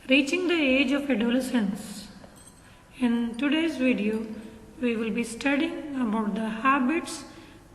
Reaching the age of adolescence. In today's video, we will be studying about the habits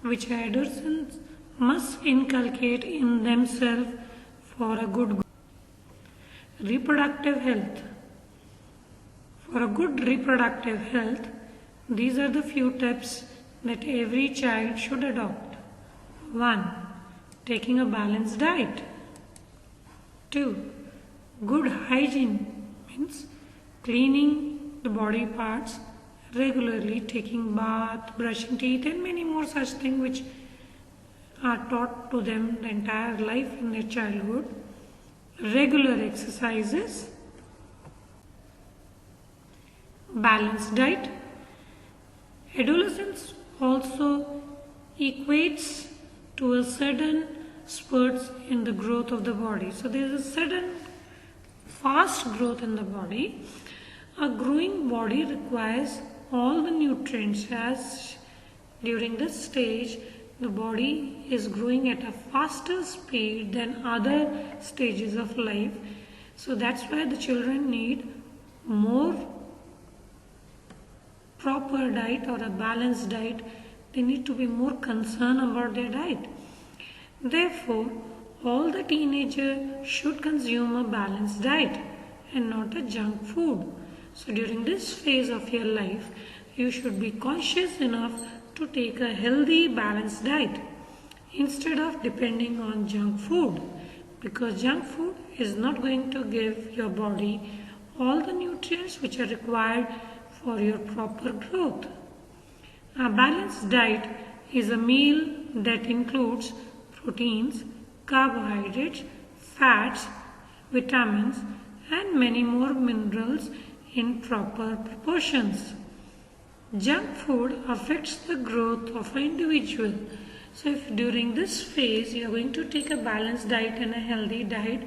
which adolescents must inculcate in themselves for a good reproductive health. For a good reproductive health, these are the few tips that every child should adopt. 1. Taking a balanced diet. 2. Good hygiene means cleaning the body parts regularly, taking bath, brushing teeth and many more such things which are taught to them the entire life in their childhood. Regular exercises, balanced diet. Adolescence also equates to a sudden spurts in the growth of the body. So there is a sudden fast growth in the body. A growing body requires all the nutrients, as during this stage the body is growing at a faster speed than other stages of life. So that's why the children need more proper diet or a balanced diet. They need to be more concerned about their diet. Therefore, all the teenagers should consume a balanced diet and not a junk food. So during this phase of your life, you should be conscious enough to take a healthy balanced diet instead of depending on junk food, because junk food is not going to give your body all the nutrients which are required for your proper growth. A balanced diet is a meal that includes proteins, carbohydrates, fats, vitamins and many more minerals in proper proportions. Junk food affects the growth of an individual. So if during this phase you are going to take a balanced diet and a healthy diet,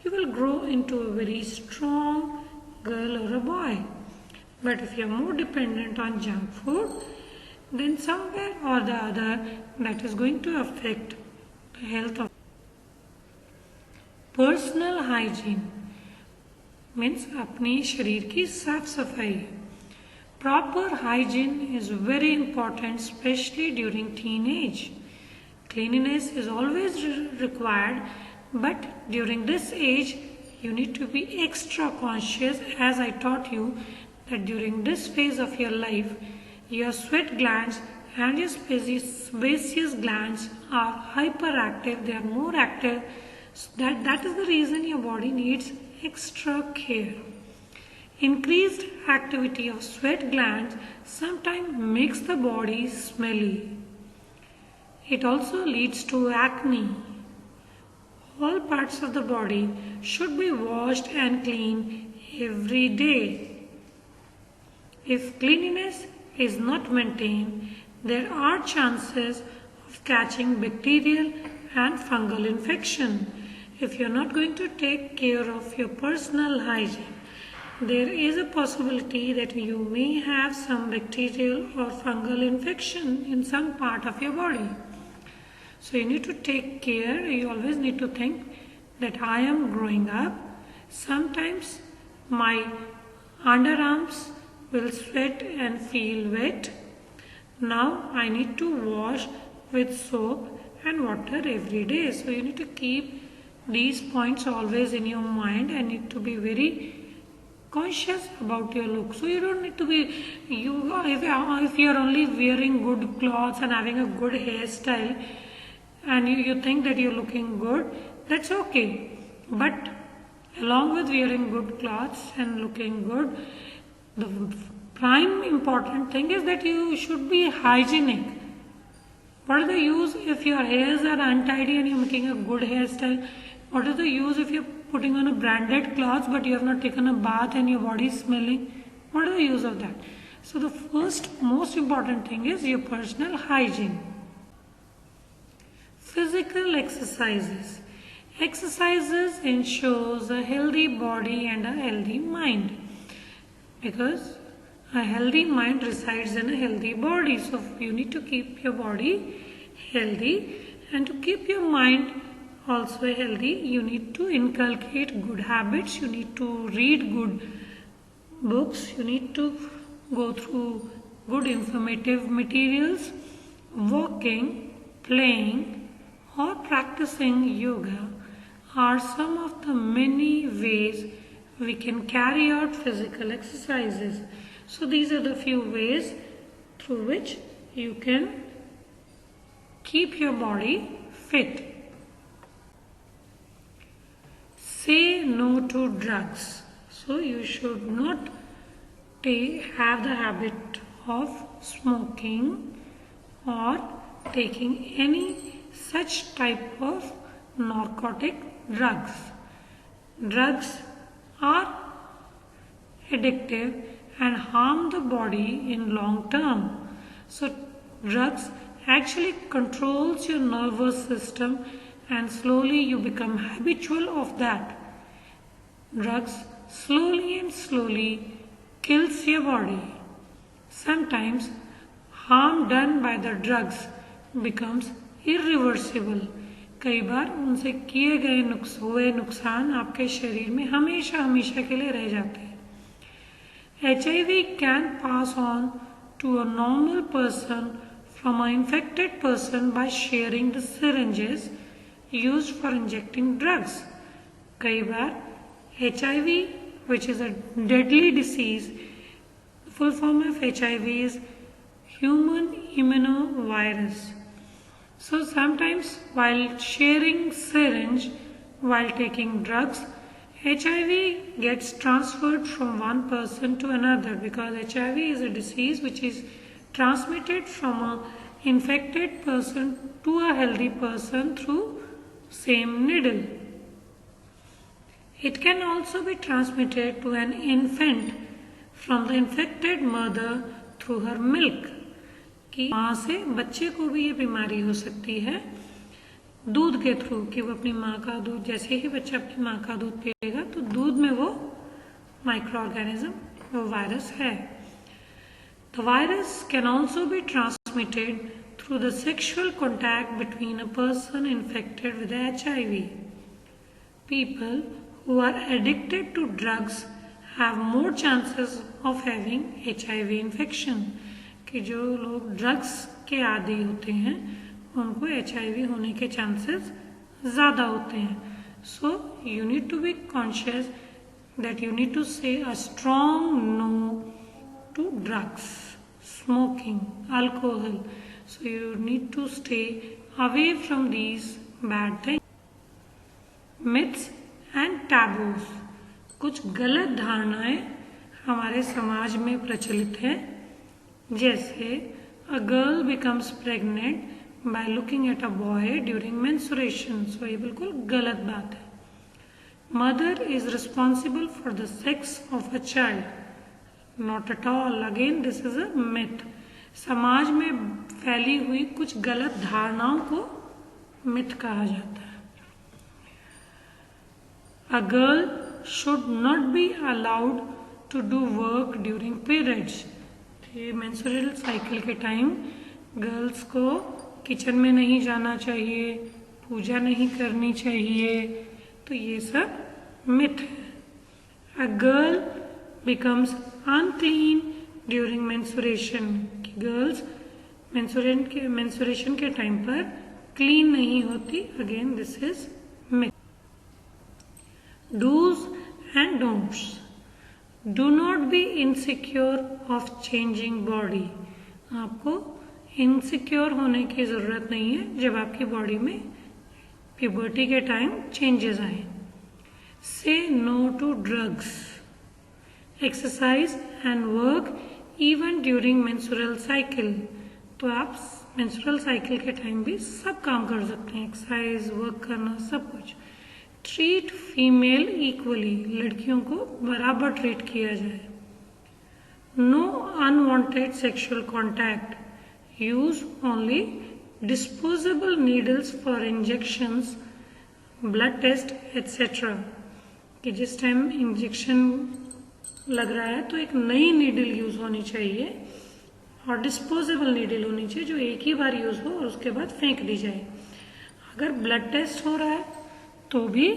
you will grow into a very strong girl or a boy. But if you are more dependent on junk food, then somewhere or the other that is going to affect the health of personal hygiene means अपने शरीर की साफ सफाई. Proper hygiene is very important, especially during teenage. Cleanliness is always required, but during this age you need to be extra conscious, as I taught you that during this phase of your life your sweat glands and your sebaceous glands are hyperactive, they are more active. So that is the reason your body needs extra care. Increased activity of sweat glands sometimes makes the body smelly. It also leads to acne. All parts of the body should be washed and cleaned every day. If cleanliness is not maintained, there are chances of catching bacterial and fungal infection. If you are not going to take care of your personal hygiene, there is a possibility that you may have some bacterial or fungal infection in some part of your body. So you need to take care. You always need to think that I am growing up. Sometimes my underarms will sweat and feel wet. Now I need to wash with soap and water every day. So you need to keep these points always in your mind and need to be very conscious about your look. So you don't need to be, if you are only wearing good clothes and having a good hairstyle and you think that you're looking good, that's okay. But along with wearing good clothes and looking good, the prime important thing is that you should be hygienic. What is the use if your hairs are untidy and you're making a good hairstyle? What is the use if you're putting on a branded clothes but you have not taken a bath and your body is smelling? What is the use of that? So the first most important thing is your personal hygiene. Physical exercises. Exercises ensures a healthy body and a healthy mind, because a healthy mind resides in a healthy body. So you need to keep your body healthy, and to keep your mind also healthy. You need to inculcate good habits. You need to read good books. You need to go through good informative materials. Walking, playing, or practicing yoga are some of the many ways we can carry out physical exercises. So these are the few ways through which you can keep your body fit. Say no to drugs. So you should not have the habit of smoking or taking any such type of narcotic drugs. Drugs are addictive and harm the body in long term. So drugs actually controls your nervous system and slowly you become habitual of that. Drugs slowly and slowly kills your body. Sometimes harm done by the drugs becomes irreversible. कई बार उनसे किए गए हुए नुकसान आपके शरीर में हमेशा हमेशा के लिए रह जाते हैं. HIV can pass on to a normal person from an infected person by sharing the syringes used for injecting drugs. कई बार HIV, which is a deadly disease, full form of HIV is human immunovirus. So sometimes while sharing syringe, while taking drugs, HIV gets transferred from one person to another because HIV is a disease which is transmitted from an infected person to a healthy person through same needle. It can also be transmitted to an infant from the infected mother through her milk. कि माँ से बच्चे को भी ये बीमारी हो सकती है दूध के थ्रू कि वो अपनी माँ का दूध जैसे ही बच्चा अपनी माँ का दूध पिएगा तो दूध में वो माइक्रो ऑर्गेनिज्म वो वायरस है. The virus can also be transmitted through the sexual contact between a person infected with HIV. People who are addicted to drugs have more chances of having HIV infection. कि जो लोग drugs के आदी होते हैं उनको HIV होने के चांसेस ज़्यादा होते हैं. So you need to be conscious that you need to say a strong no to drugs, smoking, alcohol. So you need to stay away from these bad things. Myths and taboos. कुछ गलत धारणाएं हमारे समाज में प्रचलित हैं जैसे a girl becomes pregnant by looking at a boy during menstruation. So ये बिल्कुल गलत बात है. Mother is responsible for the sex of a child. Not at all. Again this is a myth. समाज में फैली हुई कुछ गलत धारणाओं को मिथ कहा जाता है. A girl should not be allowed to do work during periods. Menstrual cycle के टाइम गर्ल्स को किचन में नहीं जाना चाहिए, पूजा नहीं करनी चाहिए. तो ये सब मिथ है. A girl becomes unclean during menstruation. Girls menstruation के टाइम पर क्लीन नहीं होती. Again this is myth. Dos and don'ts. Do not be insecure of changing body. आपको इनसिक्योर होने की ज़रूरत नहीं है जब आपकी बॉडी में प्यूबर्टी के टाइम चेंजेस आए. Say no to drugs. Exercise and work even during menstrual cycle. तो आप menstrual cycle के टाइम भी सब काम कर सकते हैं. एक्सरसाइज, वर्क करना, सब कुछ. Treat female equally. लड़कियों को बराबर ट्रीट किया जाए. No unwanted sexual contact. Use only disposable needles for injections, blood test etcetera. कि जिस टाइम इंजेक्शन लग रहा है तो एक नई नीडल यूज होनी चाहिए और डिस्पोजेबल नीडल होनी चाहिए जो एक ही बार यूज हो और उसके बाद फेंक दी जाए. अगर ब्लड टेस्ट हो रहा है तो भी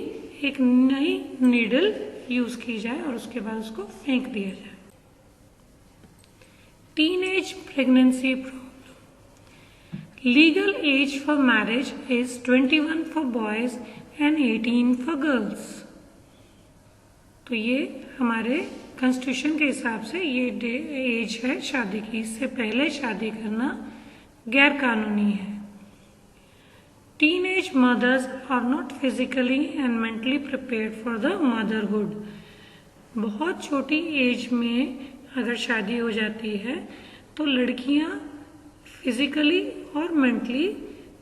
एक नई नीडल यूज की जाए और उसके बाद उसको फेंक दिया जाए। Teenage pregnancy problem. Legal age for marriage is 21 for boys and 18 for girls. तो ये हमारे कॉन्स्टिट्यूशन के हिसाब से ये एज है शादी की, इससे पहले शादी करना गैर कानूनी है। Teenage mothers are not physically and mentally prepared for the motherhood. बहुत छोटी एज में अगर शादी हो जाती है तो लड़कियां फिजिकली और मेंटली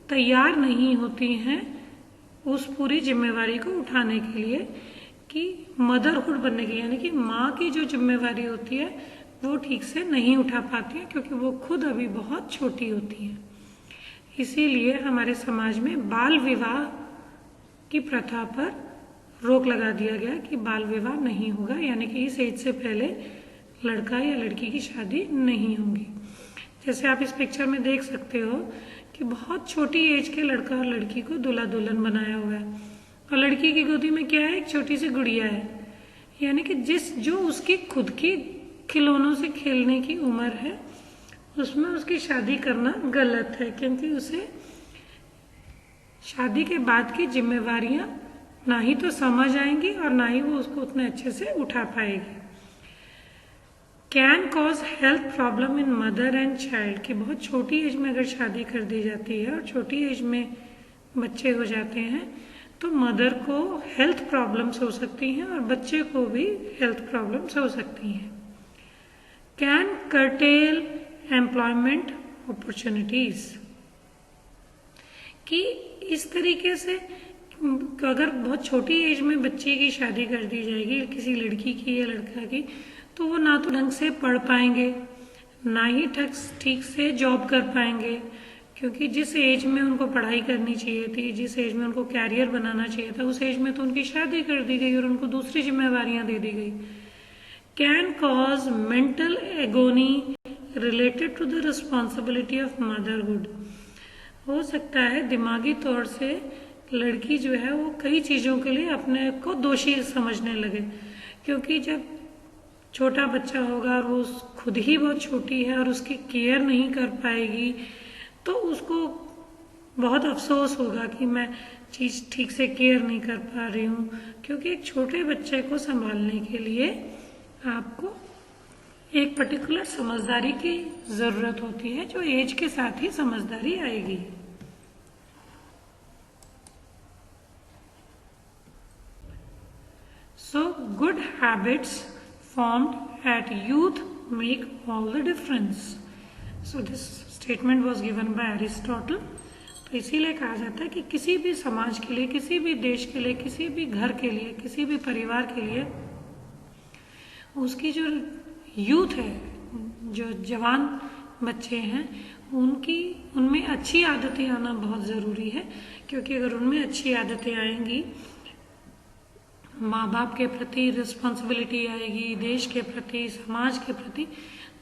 तैयार नहीं होती हैं उस पूरी जिम्मेवारी को उठाने के लिए कि मदरहुड बनने की, यानी कि माँ की जो जिम्मेवारी होती है वो ठीक से नहीं उठा पाती है क्योंकि वो खुद अभी बहुत छोटी होती हैं। इसीलिए हमारे समाज में बाल विवाह की प्रथा पर रोक लगा दिया गया कि बाल विवाह नहीं होगा, यानी कि इस एज से पहले लड़का या लड़की की शादी नहीं होगी। जैसे आप इस पिक्चर में देख सकते हो कि बहुत छोटी एज के लड़का और लड़की को दूल्हा दुल्हन बनाया हुआ है और लड़की की गोदी में क्या है, एक छोटी सी गुड़िया है, यानी कि जो उसकी खुद की खिलौनों से खेलने की उम्र है उसमें उसकी शादी करना गलत है, क्योंकि उसे शादी के बाद की जिम्मेवारियां ना ही तो समझ आएंगी और ना ही वो उसको उतने अच्छे से उठा पाएगी। Can cause health problem in mother and child, कि बहुत छोटी एज में अगर शादी कर दी जाती है और छोटी एज में बच्चे हो जाते हैं तो मदर को हेल्थ प्रॉब्लम्स हो सकती हैं और बच्चे को भी हेल्थ प्रॉब्लम्स हो सकती हैं। कैन कर्टेल एम्प्लॉयमेंट अपॉर्चुनिटीज, कि इस तरीके से अगर बहुत छोटी एज में बच्चे की शादी कर दी जाएगी किसी लड़की की या लड़का की, तो वो ना तो ढंग से पढ़ पाएंगे ना ही ठीक से जॉब कर पाएंगे, क्योंकि जिस एज में उनको पढ़ाई करनी चाहिए थी, जिस एज में उनको कैरियर बनाना चाहिए था, उस एज में तो उनकी शादी कर दी गई और उनको दूसरी जिम्मेवारियां दे दी गई। Can cause mental agony related to the responsibility of motherhood, हो सकता है दिमागी तौर से लड़की जो है वो कई चीजों के लिए अपने को दोषी समझने लगे, क्योंकि जब छोटा बच्चा होगा और वो खुद ही बहुत छोटी है और उसकी केयर नहीं कर पाएगी तो उसको बहुत अफसोस होगा कि मैं चीज ठीक से केयर नहीं कर पा रही हूँ, क्योंकि एक छोटे बच्चे को संभालने के लिए आपको एक पर्टिकुलर समझदारी की जरूरत होती है जो एज के साथ ही समझदारी आएगी। So good habits formed at youth make all the difference. So this statement was given by Aristotle. तो इसीलिए कहा जाता है कि किसी भी समाज के लिए, किसी भी देश के लिए, किसी भी घर के लिए, किसी भी परिवार के लिए उसकी जो यूथ है, जो जवान बच्चे हैं, उनमें अच्छी आदतें आना बहुत ज़रूरी है, क्योंकि अगर उनमें अच्छी आदतें आएंगी, माँ बाप के प्रति रिस्पॉन्सिबिलिटी आएगी, देश के प्रति, समाज के प्रति,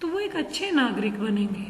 तो वो एक अच्छे नागरिक बनेंगे।